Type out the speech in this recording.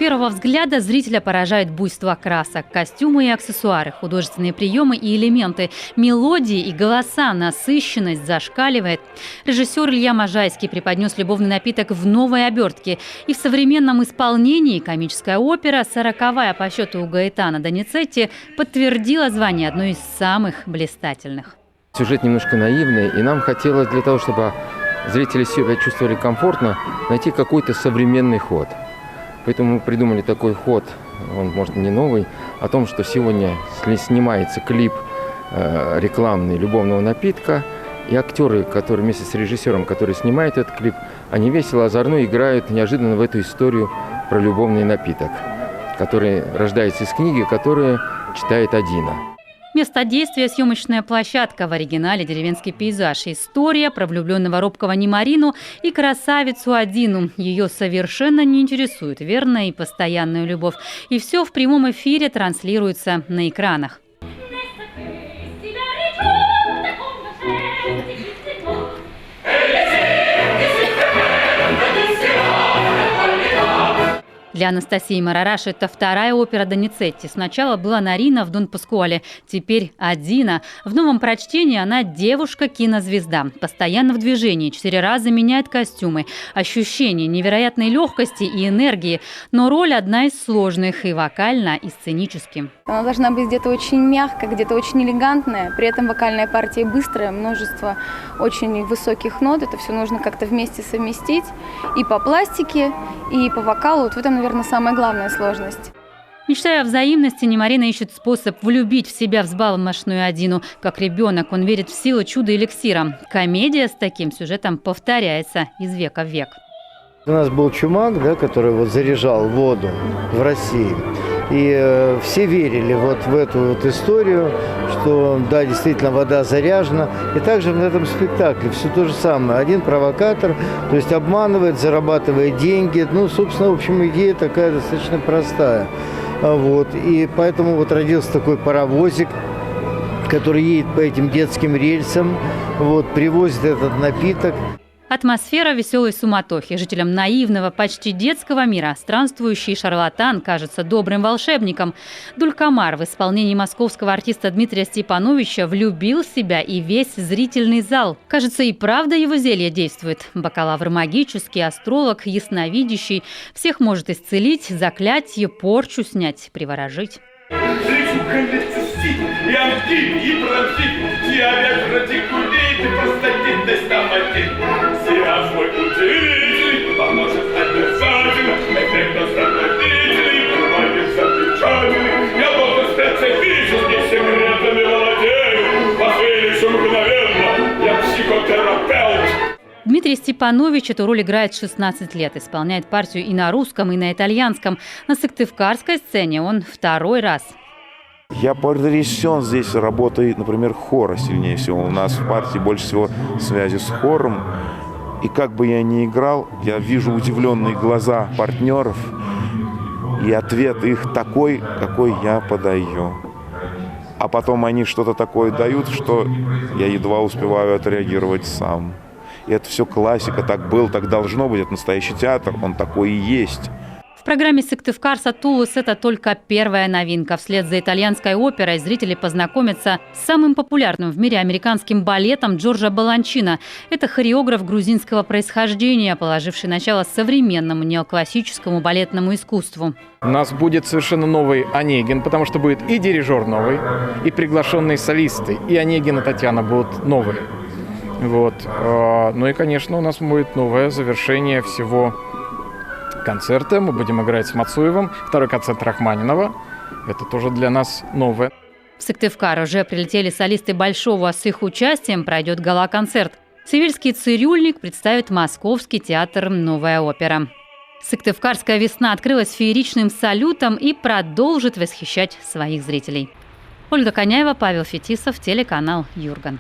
первого взгляда зрителя поражает буйство красок, костюмы и аксессуары, художественные приемы и элементы, мелодии и голоса, насыщенность зашкаливает. Режиссер Илья Можайский преподнес любовный напиток в новой обертке. И в современном исполнении комическая опера, 40-я по счету у Гаэтано Доницетти, подтвердила звание одной из самых блистательных. Сюжет немножко наивный, и нам хотелось для того, чтобы зрители себя чувствовали комфортно, найти какой-то современный ход. Поэтому мы придумали такой ход, он, может, не новый, о том, что сегодня снимается клип рекламный любовного напитка, и актеры, которые вместе с режиссером, который снимает этот клип, они весело, озорно играют неожиданно в эту историю про любовный напиток, который рождается из книги, которую читает Адина. Место действия – съемочная площадка, в оригинале деревенский пейзаж. История про влюбленного робкого Немарину и красавицу Адину. Ее совершенно не интересует верная и постоянная любовь. И все в прямом эфире транслируется на экранах. Для Анастасии Марараш это вторая опера Доницетти. Сначала была Нарина в Дон Паскуале, теперь Адина. В новом прочтении она девушка-кинозвезда. Постоянно в движении, 4 раза меняет костюмы. Ощущение невероятной легкости и энергии. Но роль одна из сложных и вокально, и сценически. Она должна быть где-то очень мягкая, где-то очень элегантная. При этом вокальная партия быстрая, множество очень высоких нот. Это все нужно как-то вместе совместить. И по пластике, и по вокалу. Вот в этом, наверное, самая главная сложность. Мечтая о взаимности, Немарина ищет способ влюбить в себя взбалмошную Адину. Как ребенок, он верит в силу чуда эликсира. Комедия с таким сюжетом повторяется из века в век. У нас был Чумак, да, который вот заряжал воду в России. И все верили вот в эту вот историю, что да, действительно вода заряжена. И также в этом спектакле все то же самое. Один провокатор, то есть обманывает, зарабатывает деньги. Ну, собственно, в общем, идея такая достаточно простая. Вот. И поэтому вот родился такой паровозик, который едет по этим детским рельсам, вот, привозит этот напиток. Атмосфера веселой суматохи. Жителям наивного, почти детского мира странствующий шарлатан кажется добрым волшебником. Дулькамар в исполнении московского артиста Дмитрия Степановича влюбил в себя и весь зрительный зал. Кажется, и правда его зелье действует. Бакалавр магический, астролог, ясновидящий. Всех может исцелить, заклятие, порчу снять, приворожить. Дмитрий Степанович эту роль играет 16 лет. Исполняет партию и на русском, и на итальянском. На сыктывкарской сцене он второй раз. Я потрясен здесь работой, например, хора сильнее всего. У нас в партии больше всего связи с хором. И как бы я ни играл, я вижу удивленные глаза партнеров. И ответ их такой, какой я подаю. А потом они что-то такое дают, что я едва успеваю отреагировать сам. И это все классика. Так было, так должно быть. Это настоящий театр. Он такой и есть. В программе «Сыктывкар Сатулус» это только первая новинка. Вслед за итальянской оперой зрители познакомятся с самым популярным в мире американским балетом Джорджо Баланчино. Это хореограф грузинского происхождения, положивший начало современному неоклассическому балетному искусству. У нас будет совершенно новый Онегин, потому что будет и дирижер новый, и приглашенные солисты, и Онегин, и Татьяна будут новые. Вот. Ну и, конечно, у нас будет новое завершение всего концерта. Мы будем играть с Мацуевым. Второй концерт Рахманинова. Это тоже для нас новое. В Сыктывкар уже прилетели солисты Большого. С их участием пройдет гала-концерт. Цивильский цирюльник представит Московский театр «Новая опера». Сыктывкарская весна открылась фееричным салютом и продолжит восхищать своих зрителей. Ольга Коняева, Павел Фетисов, телеканал «Юрган».